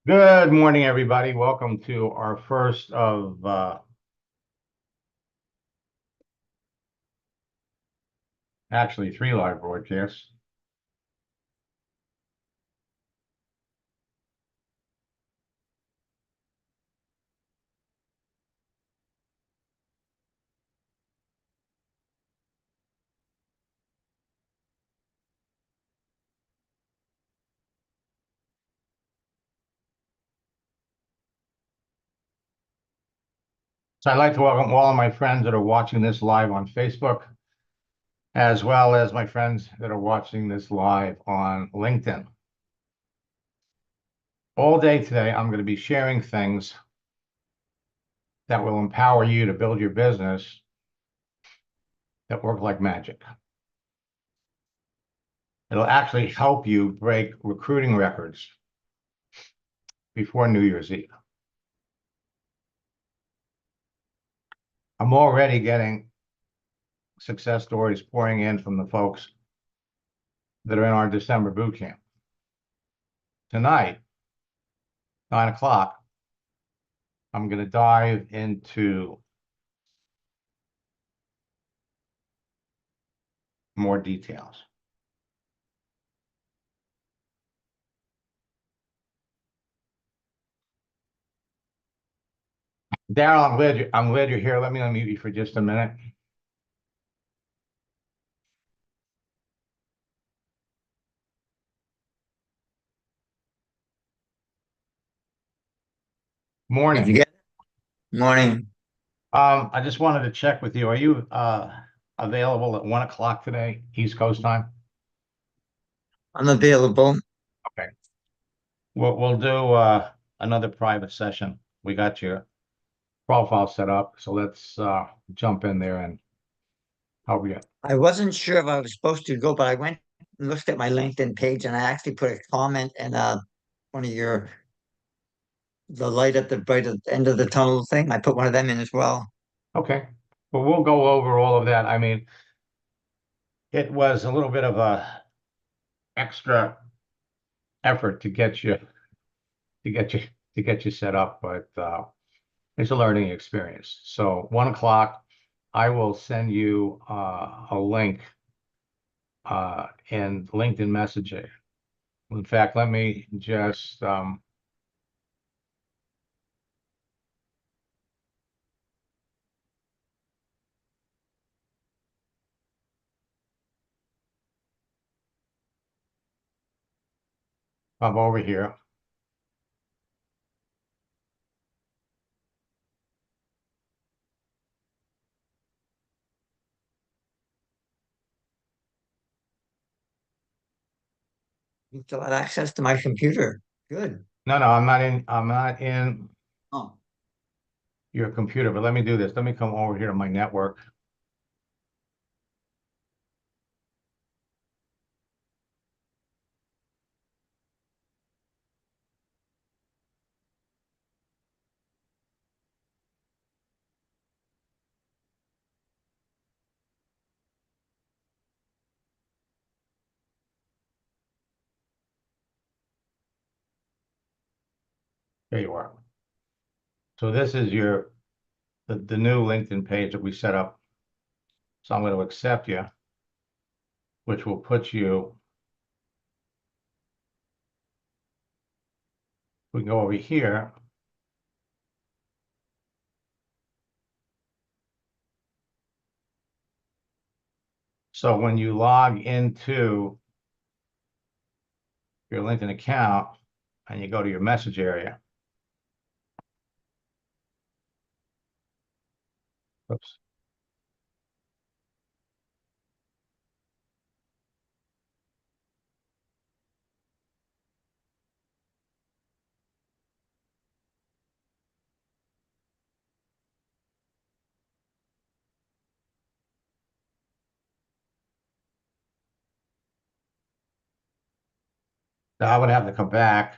Good morning, everybody. Welcome to our first of actually three live broadcasts. So I'd like to welcome all of my friends that are watching this live on Facebook, as well as my friends that are watching this live on LinkedIn. All day today, I'm going to be sharing things that will empower you to build your business that work like magic. It'll actually help you break recruiting records before New Year's Eve. I'm already getting success stories pouring in from the folks that are in our December boot camp. Tonight, 9 o'clock, I'm going to dive into more details. Daryl, I'm glad you're here. Let me unmute you for just a minute. Did you Morning. get it? Morning. I just wanted to check with you. Are you available at 1 o'clock today, East Coast time? I'm available. Okay. We'll do another private session. We got your profile set up, so let's jump in there and help you. I wasn't sure if I was supposed to go, but I went and looked at my LinkedIn page and I actually put a comment in one of your the light at the bright at the end of the tunnel thing. I put one of them in as well. Okay. Well, we'll go over all of that. I mean, it was a little bit of a extra effort to get you to get you set up, but it's a learning experience. So 1 o'clock, I will send you a link in LinkedIn messaging. In fact, let me just pop over here. You still had access to my computer. Good. No, no, I'm not in Oh, your computer, but let me do this. Let me come over here to my network. There you are. So this is the new LinkedIn page that we set up. So I'm going to accept you, which will put you, we can go over here. So when you log into your LinkedIn account and you go to your message area, oops, so I would have to come back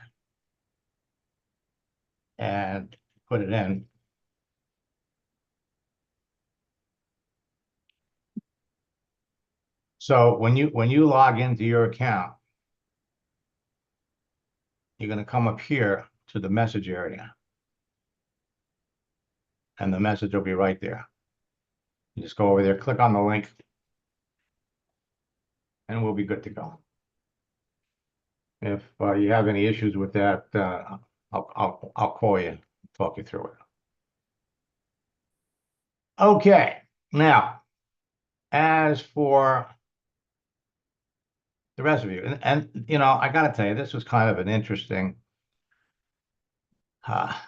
and put it in. So when you log into your account, you're going to come up here to the message area. And the message will be right there. You just go over there, click on the link, and we'll be good to go. If you have any issues with that, I'll call you, talk you through it. Okay, now, as for the rest of you, and you know, I got to tell you, this was kind of an interesting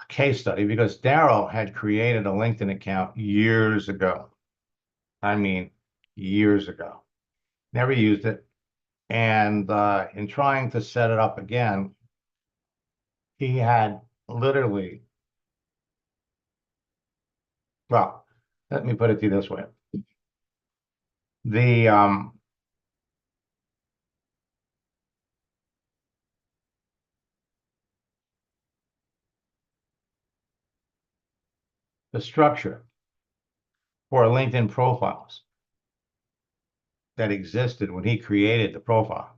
case study because Daryl had created a LinkedIn account years ago. I mean, years ago. Never used it. And in trying to set it up again, he had literally, well, let me put it to you this way. The structure for LinkedIn profiles that existed when he created the profile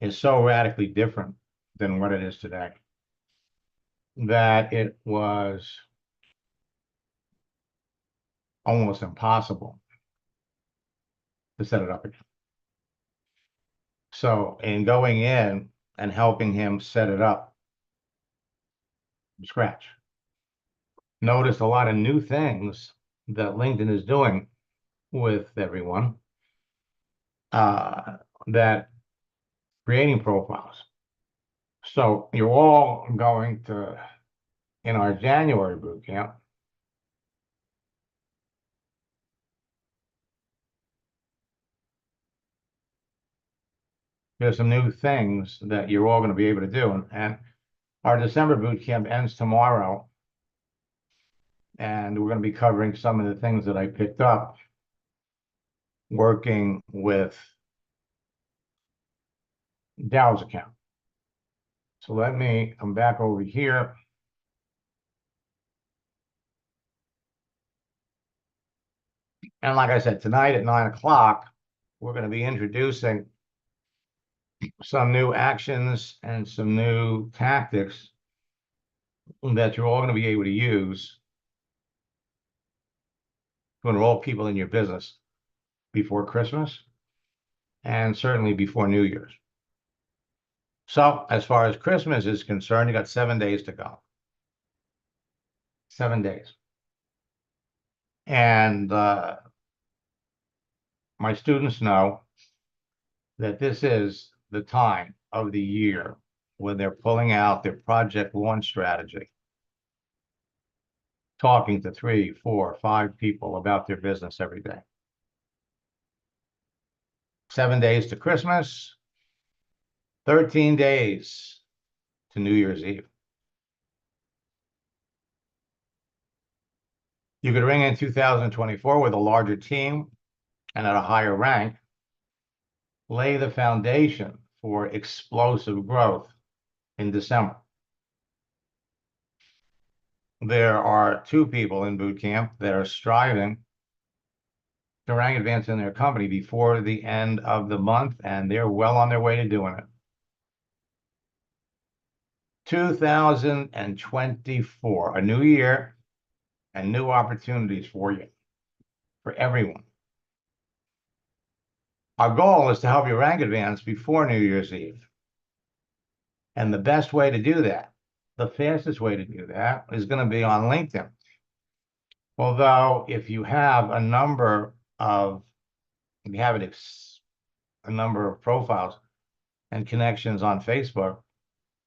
is so radically different than what it is today that it was almost impossible to set it up again. So in going in and helping him set it up from scratch, noticed a lot of new things that LinkedIn is doing with everyone, that creating profiles. So you're all going to, in our January boot camp, there's some new things that you're all going to be able to do. And our December boot camp ends tomorrow. And we're going to be covering some of the things that I picked up working with Dow's account. So let me come back over here. And like I said, tonight at 9 o'clock, we're going to be introducing some new actions and some new tactics that you're all going to be able to use to enroll people in your business before Christmas and certainly before New Year's. So as far as Christmas is concerned, you got 7 days to go. 7 days. And my students know that this is the time of the year when they're pulling out their project launch strategy, talking to 3, 4, 5 people about their business every day. 7 days to Christmas, 13 days to New Year's Eve. You could ring in 2024 with a larger team and at a higher rank, lay the foundation for explosive growth in December. There are 2 people in boot camp that are striving to rank advance in their company before the end of the month, and they're well on their way to doing it. 2024, a new year and new opportunities for you, for everyone. Our goal is to help you rank advance before New Year's Eve. And the best way to do that, the fastest way to do that, is going to be on LinkedIn. Although if you have a number of, a number of profiles and connections on Facebook,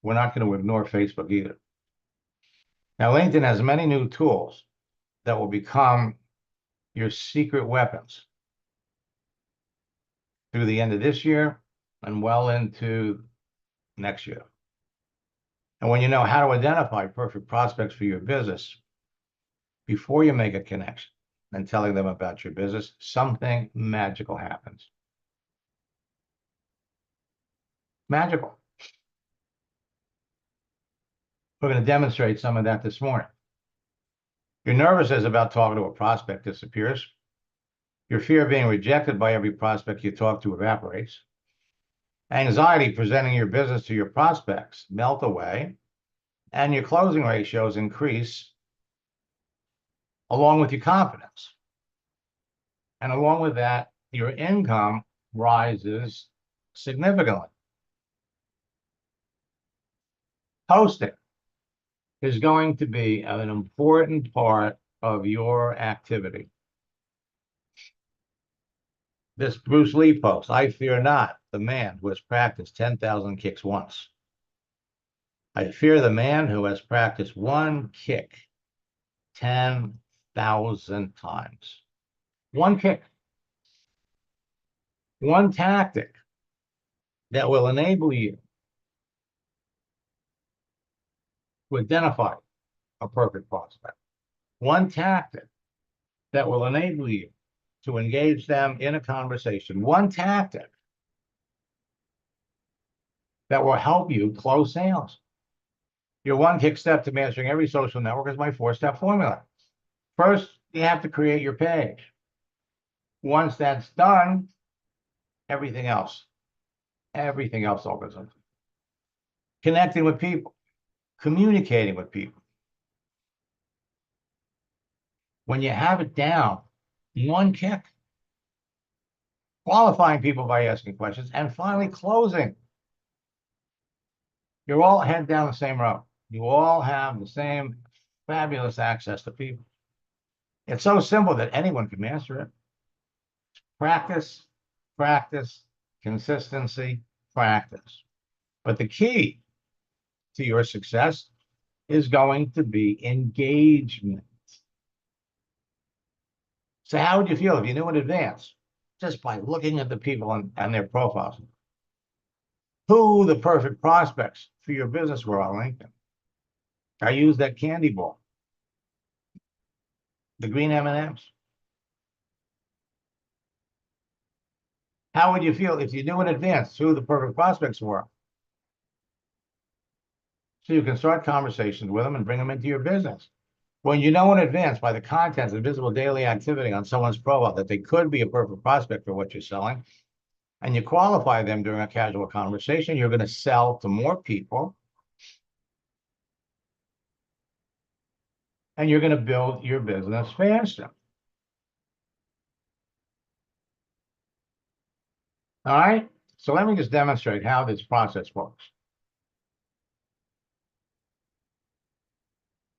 we're not going to ignore Facebook either. Now, LinkedIn has many new tools that will become your secret weapons through the end of this year and well into next year. And when you know how to identify perfect prospects for your business before you make a connection and telling them about your business, something magical happens. Magical. We're going to demonstrate some of that this morning. Your nervousness about talking to a prospect disappears. Your fear of being rejected by every prospect you talk to evaporates. Anxiety presenting your business to your prospects melt away. and your closing ratios increase along with your confidence. And along with that, your income rises significantly. Hosting is going to be an important part of your activity. This Bruce Lee post, I fear not the man who has practiced 10,000 kicks once. I fear the man who has practiced one kick 10,000 times. One kick, one tactic that will enable you to identify a perfect prospect. One tactic that will enable you to engage them in a conversation. One tactic that will help you close sales. Your one kick step to mastering every social network is my 4-step formula. First, you have to create your page. Once that's done, everything else opens up. Connecting with people, communicating with people. When you have it down, one kick, qualifying people by asking questions, and finally closing. You're all head down the same road. You all have the same fabulous access to people. It's so simple that anyone can master it. Practice, practice, consistency, practice. But the key to your success is going to be engagement. So how would you feel if you knew in advance, just by looking at the people and their profiles, who the perfect prospects for your business were on LinkedIn? I use that candy ball, the green M&Ms. How would you feel if you knew in advance who the perfect prospects were? So you can start conversations with them and bring them into your business. When you know in advance by the contents of visible daily activity on someone's profile that they could be a perfect prospect for what you're selling, and you qualify them during a casual conversation, you're going to sell to more people, and you're going to build your business faster. All right? So let me just demonstrate how this process works.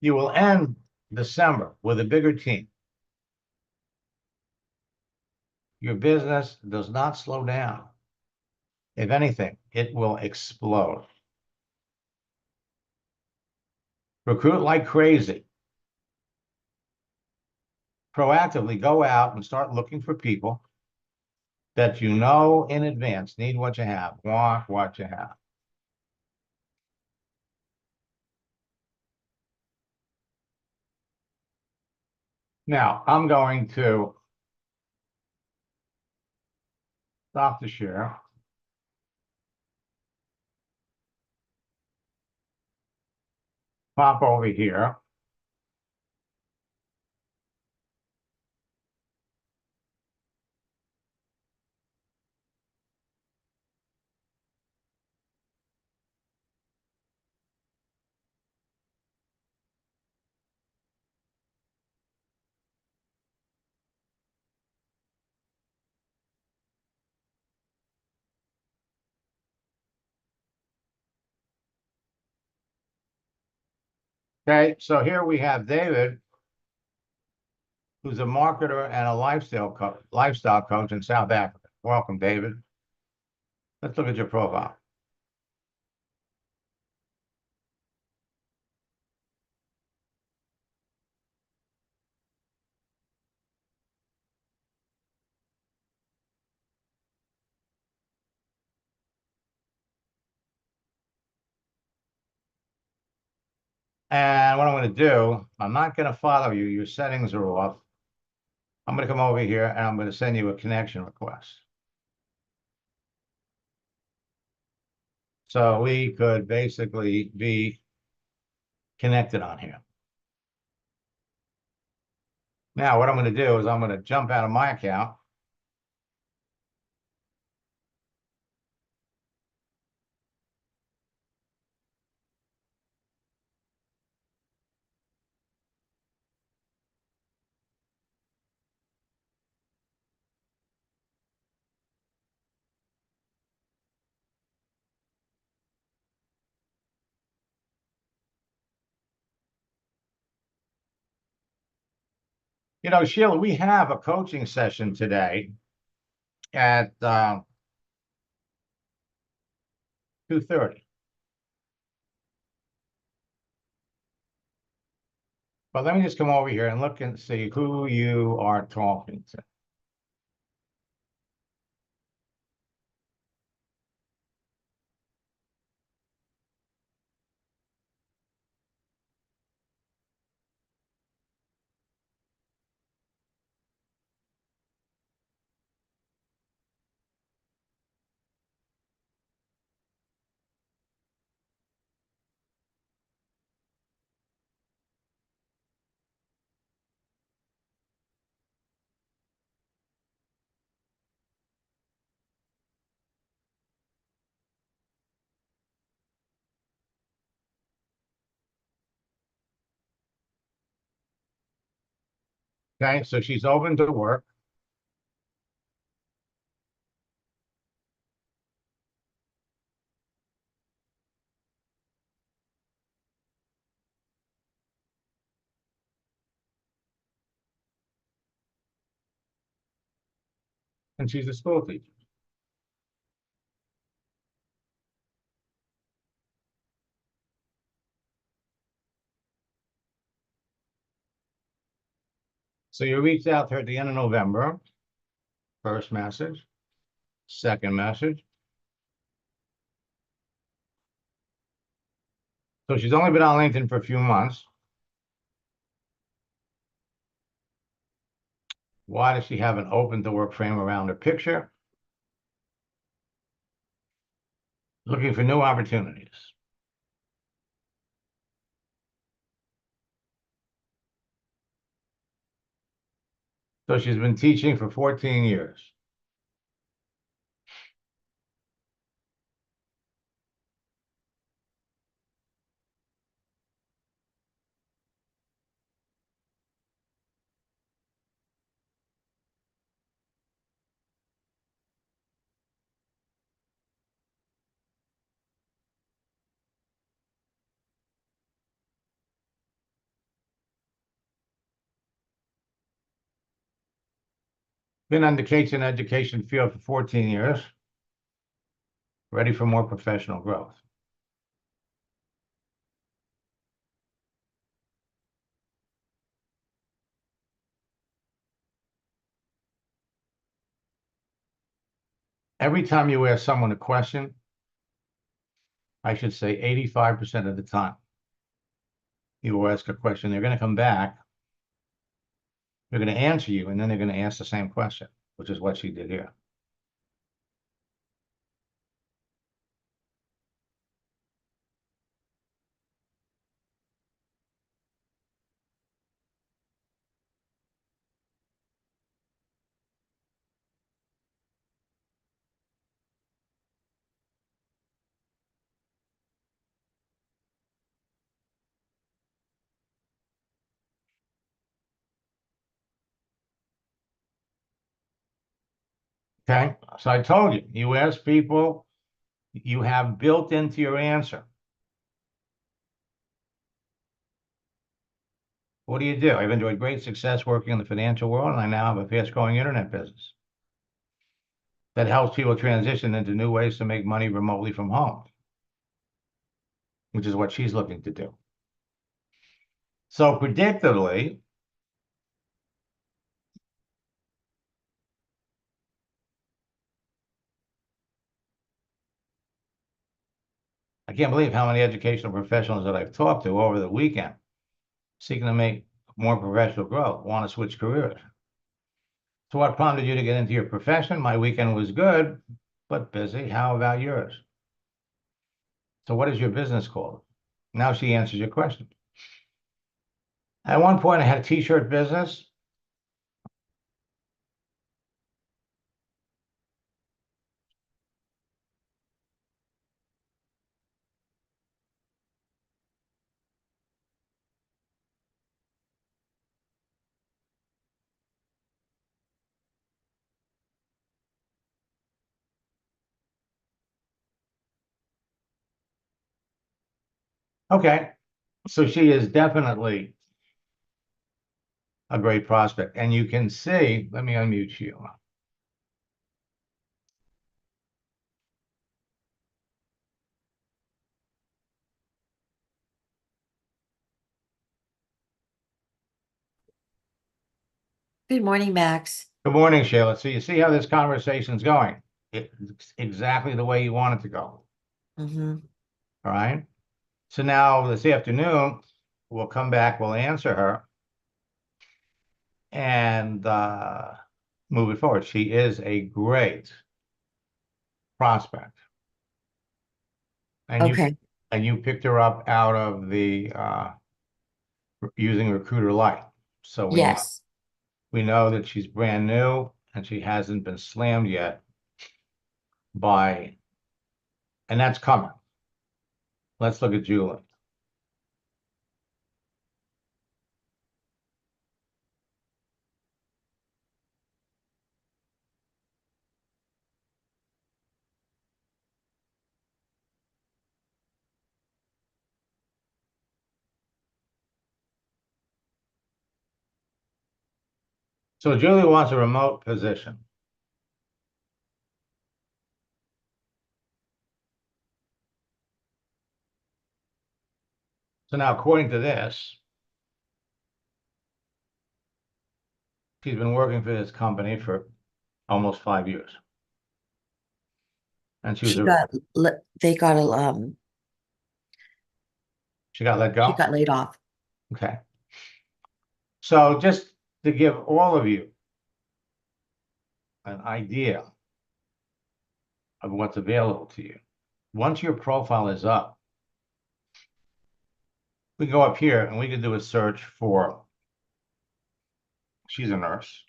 You will end December with a bigger team. Your business does not slow down. If anything, it will explode. Recruit like crazy. Proactively go out and start looking for people that you know in advance need what you have, want what you have. Now, I'm going to stop the share. Pop over here. Okay, so here we have David, who's a marketer and a lifestyle coach in South Africa. Welcome, David. Let's look at your profile. And what I'm going to do, I'm not going to follow you. Your settings are off. I'm going to come over here and I'm going to send you a connection request. So we could basically be connected on here. Now, what I'm going to do is I'm going to jump out of my account. You know, Sheila, we have a coaching session today at 2:30. But let me just come over here and look and see who you are talking to. Okay, so she's open to work. And she's a school teacher. So you reached out to her at the end of November. First message, second message. So she's only been on LinkedIn for a few months. Why does she have an open to work frame around her picture? Looking for new opportunities. So she's been teaching for 14 years. Been on the kitchen education field for 14 years. Ready for more professional growth. Every time you ask someone a question, I should say 85% of the time, you will ask a question, they're going to come back, they're going to answer you, and then they're going to ask the same question, which is what she did here. Okay, so I told you, you ask people, you have built into your answer. What do? I've enjoyed great success working in the financial world, and I now have a fast-growing internet business that helps people transition into new ways to make money remotely from home, which is what she's looking to do. So predictably, I can't believe how many educational professionals that I've talked to over the weekend seeking to make more professional growth, want to switch careers. So what prompted you to get into your profession? My weekend was good, but busy. How about yours? So what is your business called? Now she answers your question. At one point, I had a t-shirt business. Okay, so she is definitely a great prospect. And you can see, let me unmute you. Good morning, Max. Good morning, Sheila. So you see how this conversation's going. It's exactly the way you want it to go. Mm-hmm. All right. So now this afternoon, we'll come back, we'll answer her and move it forward. She is a great prospect. Okay. And you picked her up out of the using Recruiter Lite. So Yes. we know that she's brand new and she hasn't been slammed yet by, and that's coming. Let's look at Julie. So Julie wants a remote position. So now, according to this, she's been working for this company for almost 5 years. And They got she got let she go? got laid off. Okay. So just to give all of you an idea of what's available to you, once your profile is up, we go up here and we can do a search for, she's a nurse.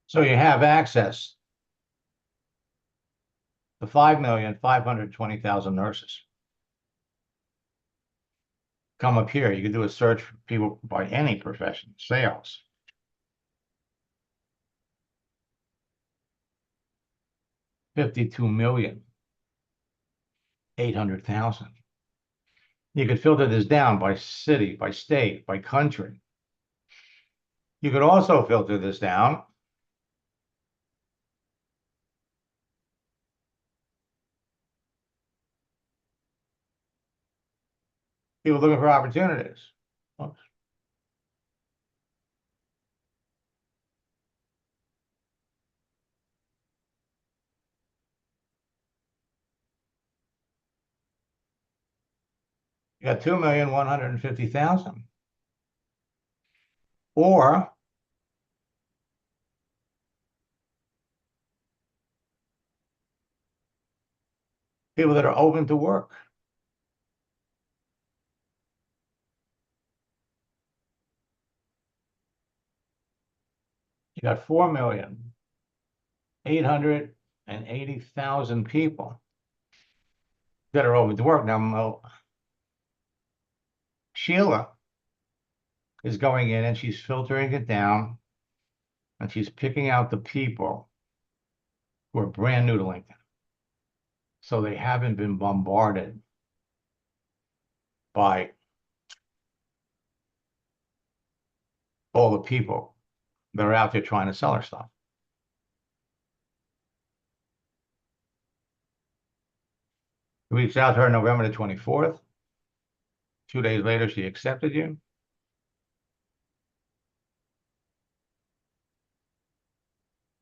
So you have access to 5,520,000 nurses. Come up here, you can do a search for people by any profession, sales. $52,800,000. You could filter this down by city, by state, by country. You could also filter this down people looking for opportunities. Oops. You got 2,150,000. Or people that are open to work. You got 4,880,000 people that are open to work. Now, Sheila is going in and she's filtering it down and she's picking out the people who are brand new to LinkedIn. So they haven't been bombarded by all the people that are out there trying to sell her stuff. You reached out to her November the 24th. 2 days later, she accepted you.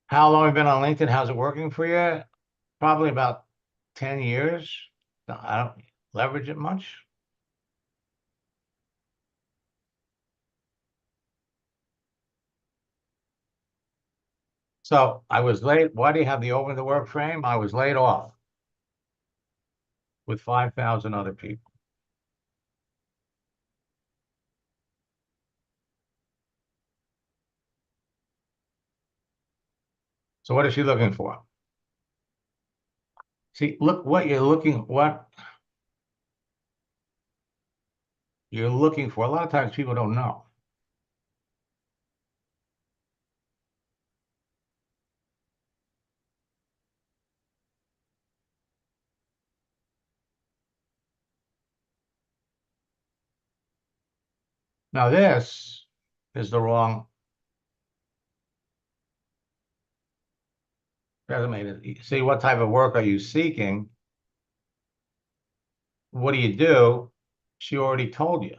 How long have you been on LinkedIn? How's it working for you? Probably about 10 years. I don't leverage it much. So I was late. Why do you have the open to work frame? I was laid off with 5,000 other people. So what is she looking for? See, look what you're looking for. A lot of times people don't know. Now this is the wrong resume. See, what type of work are you seeking? What do you do? She already told you.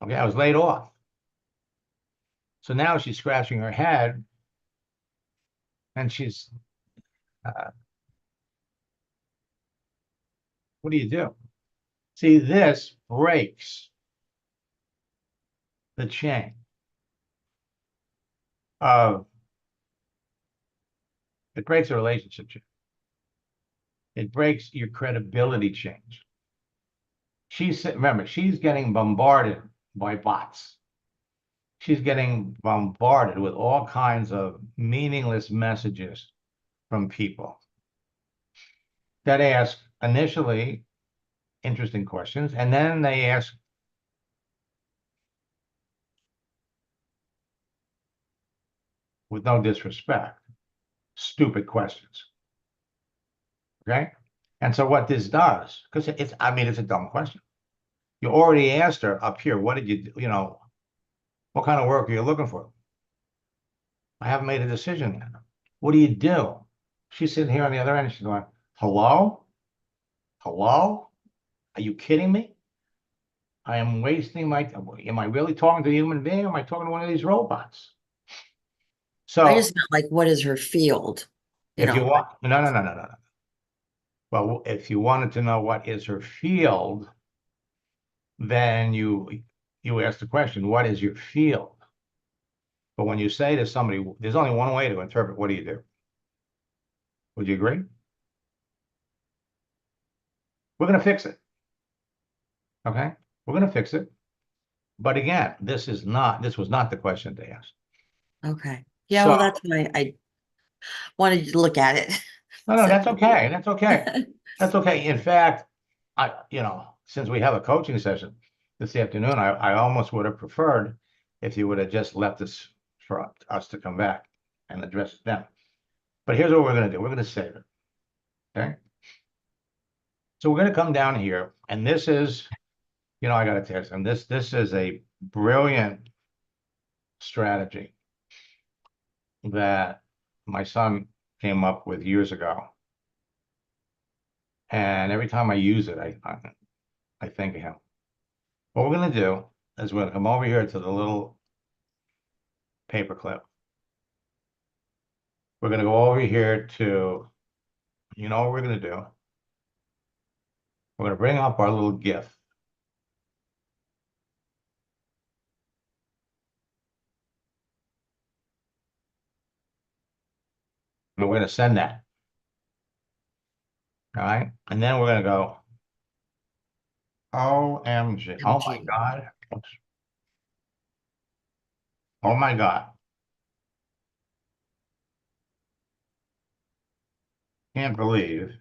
Okay, I was laid off. So now she's scratching her head and she's, what do you do? See, this breaks the chain of, it breaks a relationship chain. It breaks your credibility chain. Remember, she's getting bombarded by bots. She's getting bombarded with all kinds of meaningless messages from people that ask initially interesting questions, and then they ask, with no disrespect, stupid questions. Okay? And so what this does, because I mean, it's a dumb question. You already asked her up here, what did you do? What kind of work are you looking for? I haven't made a decision yet. What do you do? She's sitting here on the other end, and she's going, hello? Hello? Are you kidding me? I am wasting my time. Am I really talking to a human being? Or am I talking to one of these robots? So I just meant like, what is her field? if you want, no. Well, if you wanted to know what is her field, then you ask the question, what is your field? But when you say to somebody, there's only one way to interpret, what do you do? Would you agree? We're going to fix it. Okay? We're going to fix it. But again, this was not the question to ask. Okay. Yeah, So, well, that's why I wanted you to look at it. no, that's okay. That's okay. That's okay. In fact, since we have a coaching session this afternoon, I almost would have preferred if you would have just left this for us to come back and address it then. But here's what we're going to do. We're going to save it. Okay? So we're going to come down here, and this is, I got to tell you, and this is a brilliant strategy that my son came up with years ago. And every time I use it, I think of him. What we're going to do is we're going to come over here to the little paper clip. We're going to go over here to, what we're going to do? We're going to bring up our little GIF. And we're going to send that. All right. And then we're going to go, OMG. Oh my God. Oh my God. Can't believe.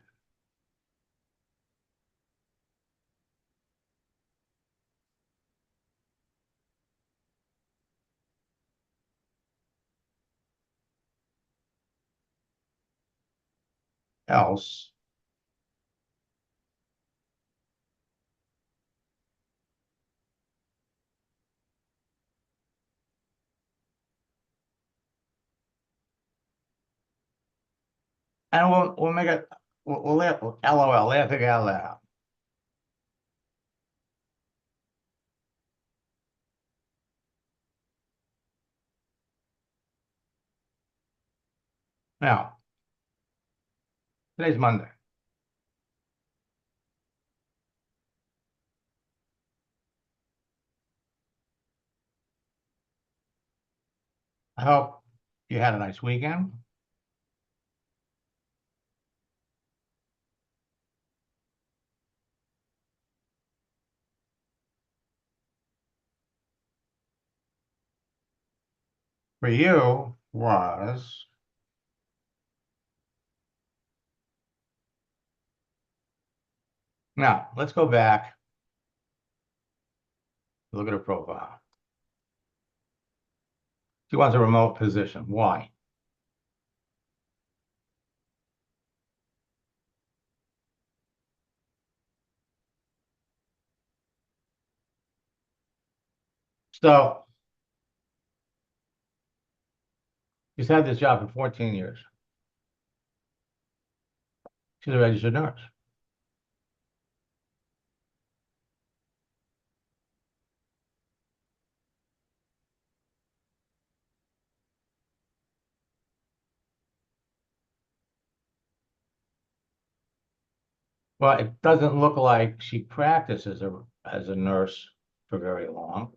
Else. And we'll make it, we'll laugh, LOL, laughing out loud. Now, today's Monday. I hope you had a nice weekend. For you was now let's go back. Look at her profile. She wants a remote position. Why? So she's had this job for 14 years. She's a registered nurse. Well, it doesn't look like she practices as a nurse for very long.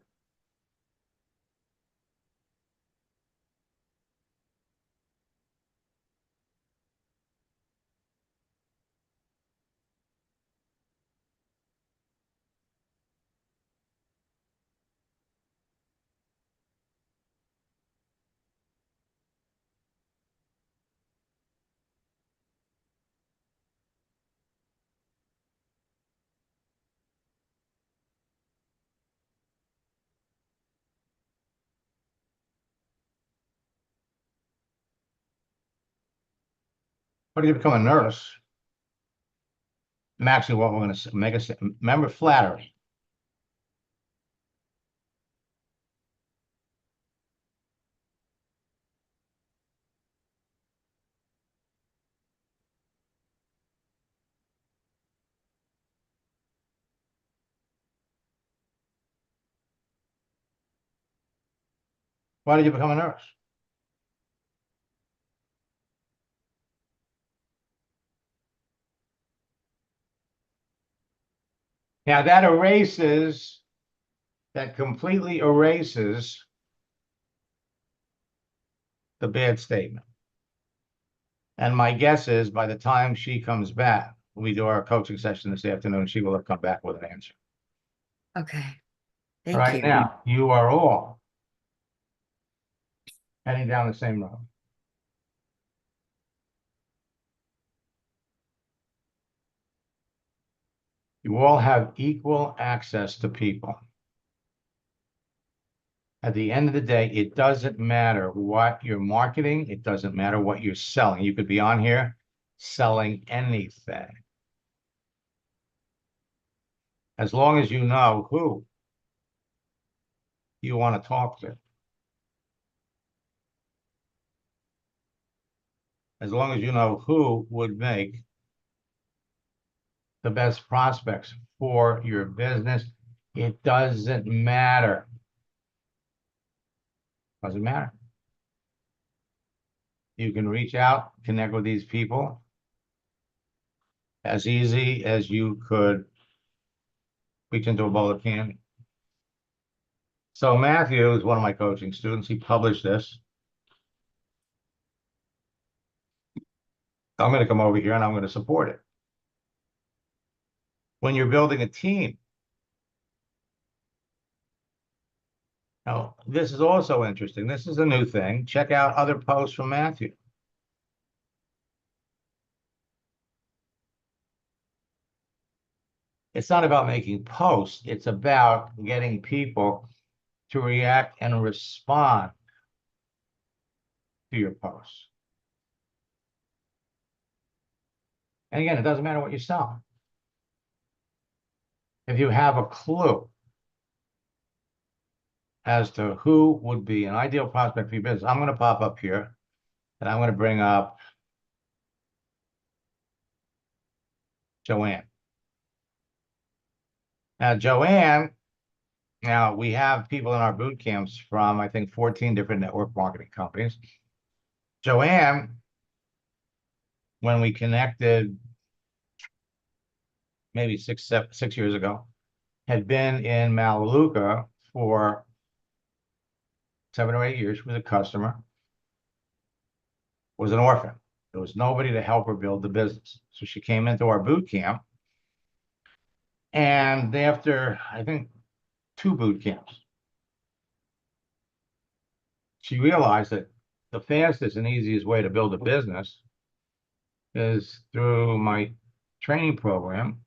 But if you become a nurse, actually what we're going to make a, remember flattery. Why did you become a nurse? Now that completely erases the bad statement. And my guess is by the time she comes back, we do our coaching session this afternoon, she will have come back with an answer. Okay. Thank Right you. now, you are all heading down the same road. You all have equal access to people. At the end of the day, it doesn't matter what you're marketing. It doesn't matter what you're selling. You could be on here selling anything. As long as you know who you want to talk to. As long as you know who would make the best prospects for your business, it doesn't matter. Doesn't matter. You can reach out, connect with these people as easy as you could reach into a bowl of candy. So Matthew is one of my coaching students. He published this. I'm going to come over here and I'm going to support it. When you're building a team, now this is also interesting. This is a new thing. Check out other posts from Matthew. It's not about making posts. It's about getting people to react and respond to your posts. And again, it doesn't matter what you sell. If you have a clue as to who would be an ideal prospect for your business, I'm going to pop up here and I'm going to bring up Joanne. Now, Joanne, now we have people in our boot camps from, I think, 14 different network marketing companies. Joanne, when we connected maybe 6 years ago, had been in Melaleuca for 7 or 8 years. She was a customer, was an orphan. There was nobody to help her build the business. So she came into our boot camp. And after, I think, 2 boot camps, she realized that the fastest and easiest way to build a business is through my training program.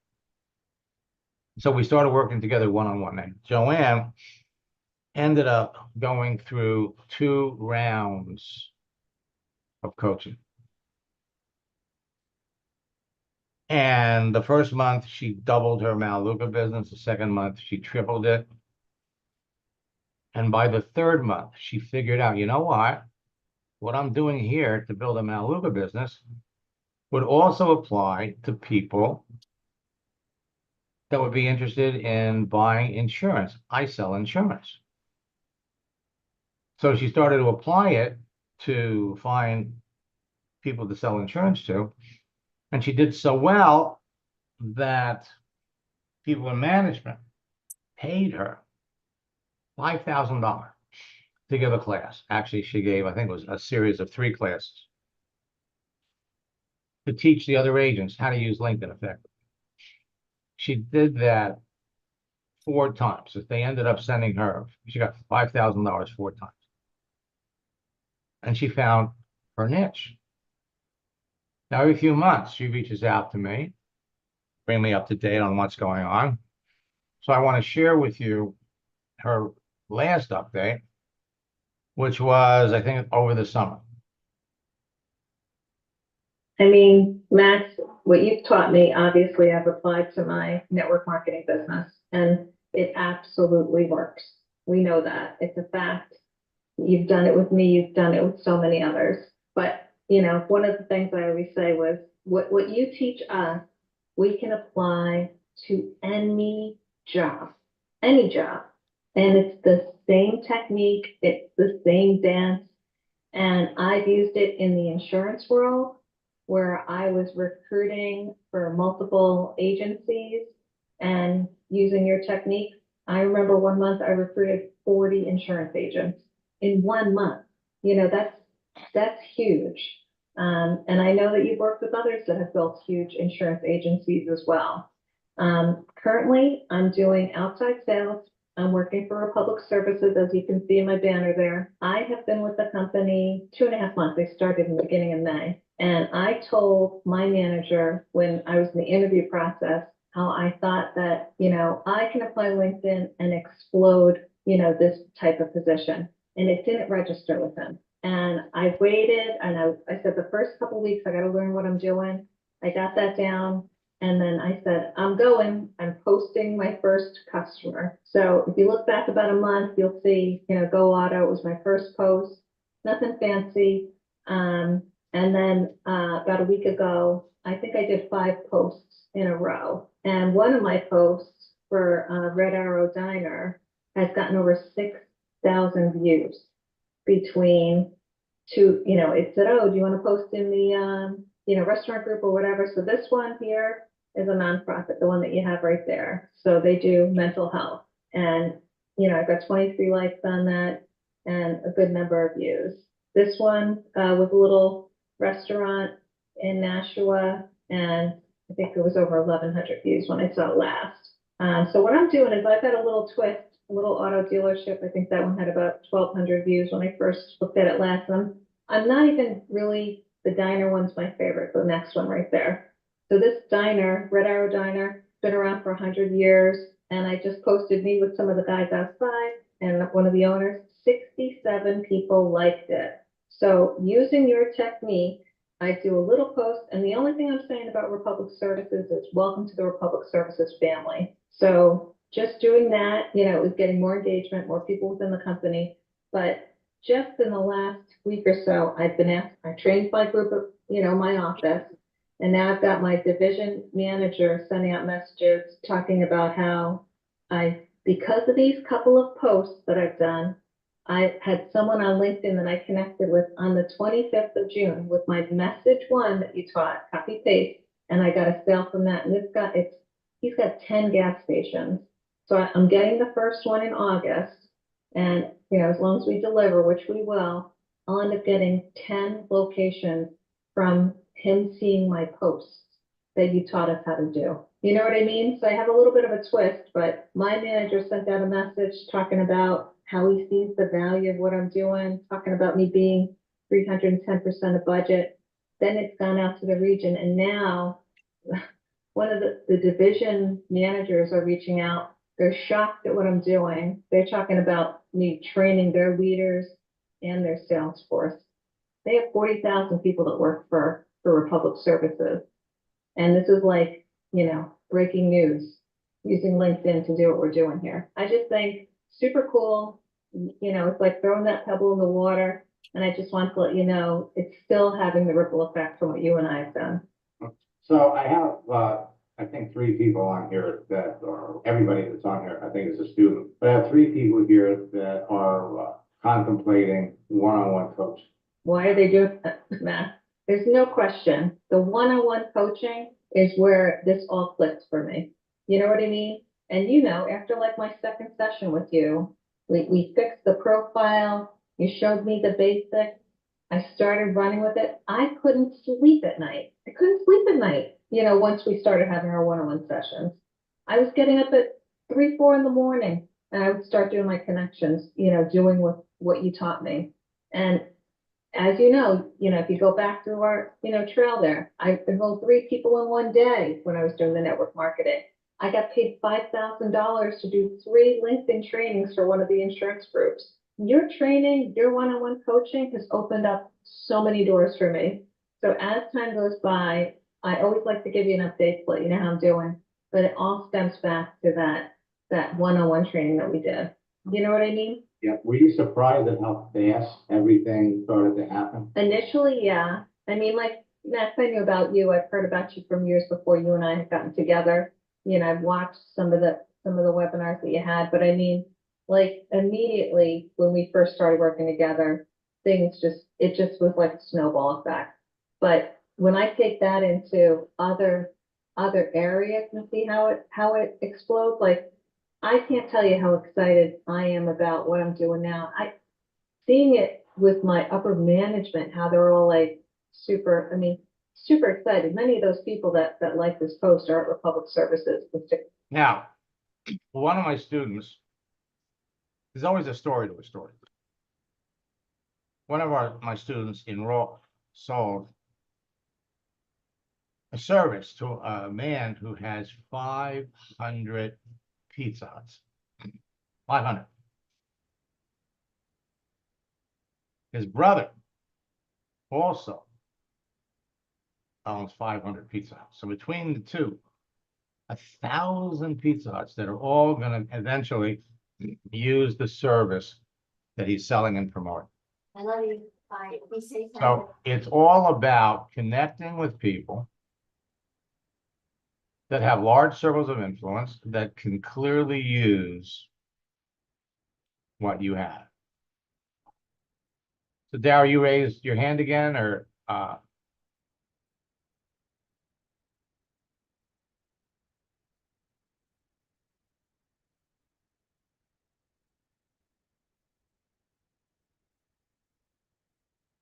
So we started working together one-on-one. And Joanne ended up going through 2 rounds of coaching. And the first month, she doubled her Melaleuca business. The second month, she tripled it. And by the third month, she figured out, you know what I'm doing here to build a Melaleuca business would also apply to people that would be interested in buying insurance. I sell insurance. So she started to apply it to find people to sell insurance to. And she did so well that people in management paid her $5,000 to give a class. Actually, she gave, I think it was a series of 3 classes to teach the other agents how to use LinkedIn effectively. She did that 4 times. If they ended up sending her, she got $5,000 4 times. And she found her niche. Now, every few months, she reaches out to me, bring me up to date on what's going on. So I want to share with you her last update, which was, I think, over the summer. I mean, Max, what you've taught me, obviously I've applied to my network marketing business and it absolutely works. We know that. It's a fact. You've done it with me, you've done it with so many others. But, you know, one of the things I always say was what you teach us, we can apply to any job, any job. And it's the same technique, it's the same dance. And I've used it in the insurance world where I was recruiting for multiple agencies and using your technique. I remember one month I recruited 40 insurance agents in 1 month. You know, that's huge. And I know that you've worked with others that have built huge insurance agencies as well. Currently, I'm doing outside sales. I'm working for Republic Services, as you can see in my banner there. I have been with the company 2.5 months. I started in the beginning of May. And I told my manager when I was in the interview process how I thought that, you know, I can apply LinkedIn and explode, you know, this type of position. And it didn't register with him. And I waited and I said the first couple of weeks, I got to learn what I'm doing. I got that down. And then I said, I'm posting my first customer. So if you look back about a month, you'll see, you know, Go Auto was my first post, nothing fancy. And then about a week ago, I think I did 5 posts in a row. And one of my posts for Red Arrow Diner has gotten over 6,000 views between 2, you know, it said, oh, do you want to post in the, you know, restaurant group or whatever? So this one here is a nonprofit, the one that you have right there. So they do mental health. And, you know, I've got 23 likes on that and a good number of views. This one was a little restaurant in Nashua, and I think it was over 1,100 views when I saw it last. So what I'm doing is I've got a little twist, a little auto dealership. I think that one had about 1,200 views when I first looked at it last. I'm not even really, the diner one's my favorite, the next one right there. So this diner, Red Arrow Diner, been around for 100 years. And I just posted me with some of the guys outside and one of the owners, 67 people liked it. So using your technique, I do a little post, and the only thing I'm saying about Republic Services is welcome to the Republic Services family. So just doing that, you know, it was getting more engagement, more people within the company. But just in the last week or so, I've been asked, I trained my group of, you know, my office, and now I've got my division manager sending out messages talking about how because of these couple of posts that I've done, I had someone on LinkedIn that I connected with on the 25th of June with my message one that you taught, copy paste, and I got a sale from that. And he's got 10 gas stations. So I'm getting the first one in August. And, you know, as long as we deliver, which we will, I'll end up getting 10 locations from him seeing my posts that you taught us how to do. You know what I mean? So I have a little bit of a twist, but my manager sent out a message talking about how he sees the value of what I'm doing, talking about me being 310% of budget. Then it's gone out to the region. And now one of the division managers are reaching out. They're shocked at what I'm doing. They're talking about me training their leaders and their sales force. They have 40,000 people that work for Republic Services. And this is like, you know, breaking news using LinkedIn to do what we're doing here. I just think super cool. you know, it's like throwing that pebble in the water. And I just want to let you know, it's still having the ripple effect from what you and I have done. So I have, I think 3 people on here that are, everybody that's on here, I think is a student. But I have 3 people here that are contemplating one-on-one coaching. Why are they doing that, Matt? There's no question. The one-on-one coaching is where this all clicks for me. You know what I mean? And you know, after like my second session with you, we fixed the profile, you showed me the basics, I started running with it. I couldn't sleep at night. I couldn't sleep at night, you know, once we started having our one-on-one sessions. I was getting up at 3, 4 in the morning, and I would start doing my connections, you know, doing what you taught me. And as you know, if you go back through our, trail there, I enrolled 3 people in one day when I was doing the network marketing. I got paid $5,000 to do 3 LinkedIn trainings for one of the insurance groups. Your training, your one-on-one coaching has opened up so many doors for me. So as time goes by, I always like to give you an update to let you know how I'm doing, but it all stems back to that one-on-one training that we did. You know what I mean? Yeah, were you surprised at how fast everything started to happen? Initially, yeah. I mean, like, Max, I knew about you. I've heard about you from years before you and I had gotten together. I've watched some of the webinars that you had, but I mean, like, immediately when we first started working together, it just was like a snowball effect. But when I take that into other areas and see how it explodes, like, I can't tell you how excited I am about what I'm doing now. Seeing it with my upper management, how they're all like super excited. Many of those people that like this post are at Republic Services. Now, one of my students, there's always a story to a story. One of my students sold a service to a man who has 500 Pizza Huts. 500. His brother also owns 500 Pizza Huts. So between the two, 1,000 Pizza Huts that are all going to eventually use the service that he's selling and promoting. I love you. Bye. Be safe. So it's all about connecting with people that have large circles of influence that can clearly use what you have. So Darryl, you raised your hand again, or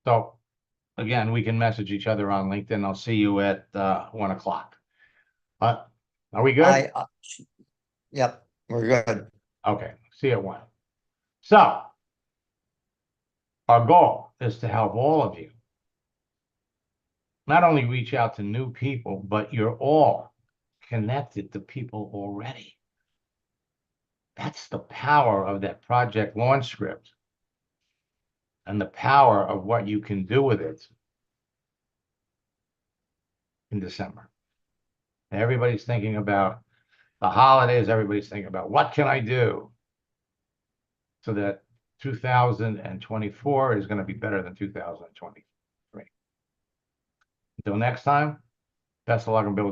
so again, we can message each other on LinkedIn. I'll see you at 1 o'clock. Are we good? Yep, we're good. Okay, see you at 1. So our goal is to help all of you not only reach out to new people, but you're all connected to people already. That's the power of that project launch script and the power of what you can do with it in December. Everybody's thinking about the holidays. Everybody's thinking about what can I do so that 2024 is going to be better than 2023. Until next time, best of luck and build